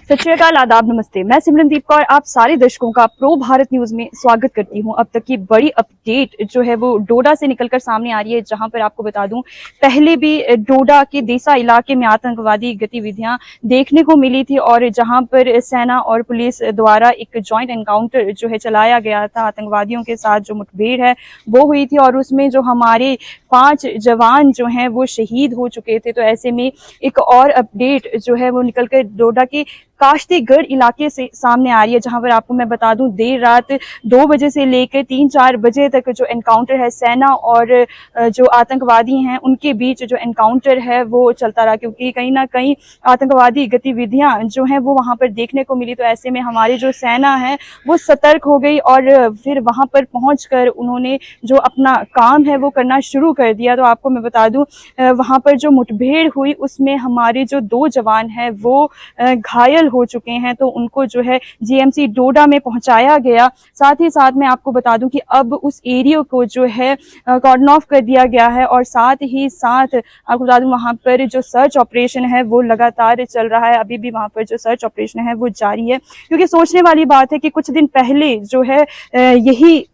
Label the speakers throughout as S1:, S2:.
S1: सत श्री अकाल, आदाब, नमस्ते। मैं सिमरनदीप कौर आप सारे दर्शकों का प्रो भारत न्यूज में स्वागत करती हूं। अब तक की बड़ी अपडेट जो है वो डोडा से निकलकर सामने आ रही है, जहां पर आपको बता दूं पहले भी डोडा के देसा इलाके में आतंकवादी गतिविधियां देखने को मिली थी और जहां पर सेना और पुलिस द्वारा एक जॉइंट एनकाउंटर जो है चलाया गया था। आतंकवादियों के साथ जो मुठभेड़ है वो हुई थी और उसमें जो हमारे 5 जवान जो हैं वो शहीद हो चुके थे। तो ऐसे में एक और अपडेट जो है वो निकलकर डोडा के काश्तीगढ़ इलाके से सामने आ रही है, जहां पर आपको मैं बता दूं देर रात 2 बजे से लेकर 3-4 बजे तक जो एनकाउंटर है सेना और जो आतंकवादी हैं उनके बीच जो एनकाउंटर है वो चलता रहा, क्योंकि कहीं ना कहीं आतंकवादी गतिविधियां जो हैं वो वहां पर देखने को मिली। तो ऐसे में हमारी जो सेना है वो सतर्क हो गई और फिर वहां पर पहुंचकर उन्होंने जो अपना काम है वो करना शुरू कर दिया। तो आपको मैं बता दूं वहां पर जो मुठभेड़ हुई उसमें हमारे जो 2 जवान हैं वो घायल हो चुके हैं, तो उनको जो है जीएमसी डोडा में पहुंचाया गया। साथ ही साथ मैं आपको बता दूं कि अब उस एरिया को जो है कॉर्डन ऑफ कर दिया गया है और साथ ही साथ आपको बता दूं वहां पर जो सर्च ऑपरेशन है वो लगातार चल रहा है। अभी भी वहां पर जो सर्च ऑपरेशन है वो जारी है, क्योंकि सोचने वाली बात है कि कुछ दिन पहले जो है यही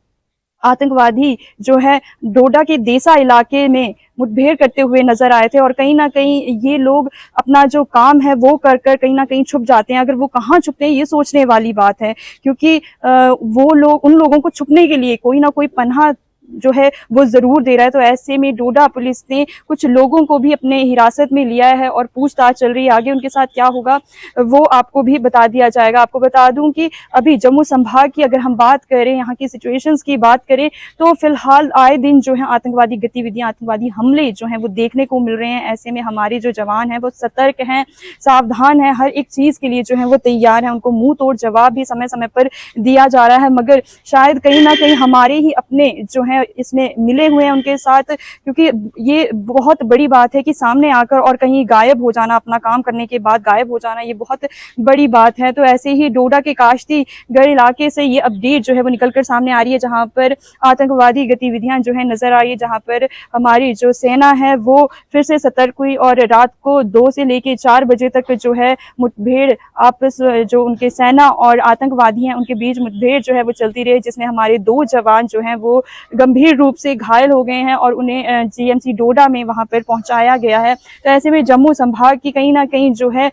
S1: आतंकवादी जो है डोडा के देसा इलाके में मुठभेड़ करते हुए नजर आए थे और कहीं ना कहीं ये लोग अपना जो काम है वो कर कर कहीं ना कहीं छुप जाते हैं। अगर वो कहाँ छुपते हैं ये सोचने वाली बात है, क्योंकि वो लोग उन लोगों को छुपने के लिए कोई ना कोई पनाह जो है वो जरूर दे रहा है। तो ऐसे में डोडा पुलिस ने कुछ लोगों को भी अपने हिरासत में लिया है और पूछताछ चल रही है। आगे उनके साथ क्या होगा वो आपको भी बता दिया जाएगा। आपको बता दूं कि अभी जम्मू संभाग की अगर हम बात करें, यहाँ की सिचुएशंस की बात करें, तो फिलहाल आए दिन जो है आतंकवादी गतिविधियां, आतंकवादी हमले जो हैं वो देखने को मिल रहे हैं। ऐसे में हमारे जो जवान हैं वो सतर्क हैं, सावधान हैं, हर एक चीज के लिए जो है वो तैयार है। उनको मुंह तोड़ जवाब भी समय समय पर दिया जा रहा है, मगर शायद कहीं ना कहीं हमारे ही अपने जो है इसमें मिले हुए हैं उनके साथ, क्योंकि ये बहुत बड़ी बात है कि सामने आकर और कहीं गायब हो जाना, अपना काम करने के बाद गायब हो जाना, ये बहुत बड़ी बात है। तो ऐसे ही डोडा के काश्तीगढ़ इलाके से ये अपडेट जो है वो निकलकर सामने आ रही है, जहां पर आतंकवादी गतिविधियां जो है नजर आ रही है, जहां पर हमारी जो सेना है वो फिर से सतर्क हुई और रात को 2 से लेकर 4 बजे तक जो है मुठभेड़ आपस जो उनके सेना और आतंकवादी हैं उनके बीच मुठभेड़ जो है वो चलती रही, जिसमें हमारे 2 जवान जो हैं वो गंभीर रूप से घायल हो गए हैं और उन्हें जीएमसी डोडा में वहां पर पहुंचाया गया है। तो ऐसे में जम्मू संभाग की कहीं ना कहीं जो है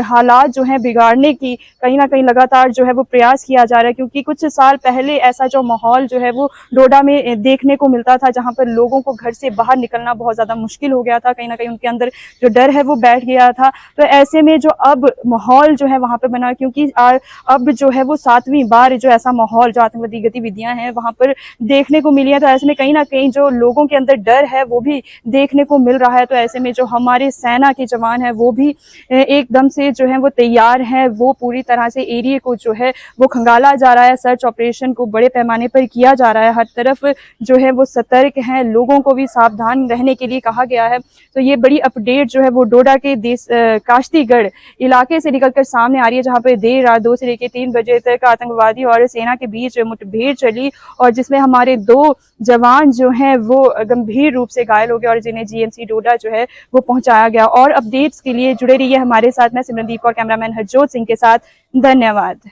S1: हालात जो है बिगाड़ने की कहीं ना कहीं लगातार जो है वो प्रयास किया जा रहा है, क्योंकि कुछ साल पहले ऐसा जो माहौल जो है वो डोडा में देखने को मिलता था, जहां पर लोगों को घर से बाहर निकलना बहुत ज्यादा मुश्किल हो गया था। कहीं ना कहीं उनके अंदर जो डर है वो बैठ गया था। तो ऐसे में जो अब माहौल जो है वहां पर बना, क्योंकि अब जो है वो 7वीं बार जो ऐसा माहौल जो आतंकवादी गतिविधियां हैं वहां पर देखने को मिली है। तो ऐसे में कहीं ना कहीं जो लोगों के अंदर डर है वो भी देखने को मिल रहा है। तो ऐसे में जो हमारे सेना के जवान है वो भी एकदम से जो है वो तैयार है, वो पूरी तरह से एरिया को जो है वो खंगाला जा रहा है। सर्च ऑपरेशन को बड़े पैमाने पर किया जा रहा है, हर तरफ जो है वो सतर्क है, लोगों को भी सावधान रहने के लिए कहा गया है। तो ये बड़ी अपडेट जो है वो डोडा के काश्तीगढ़ इलाके से निकलकर सामने आ रही है, जहाँ पर देर रात 2 से लेकर 3 बजे तक आतंकवादी और सेना के बीच मुठभेड़ चली और जिसमें हमारे 2 जवान जो हैं वो गंभीर रूप से घायल हो गए और जिन्हें जीएमसी डोडा जो है वो पहुंचाया गया। और अपडेट्स के लिए जुड़े रहिए हमारे साथ। मैं सिमरनदीप और कैमरामैन हरजोत सिंह के साथ। धन्यवाद।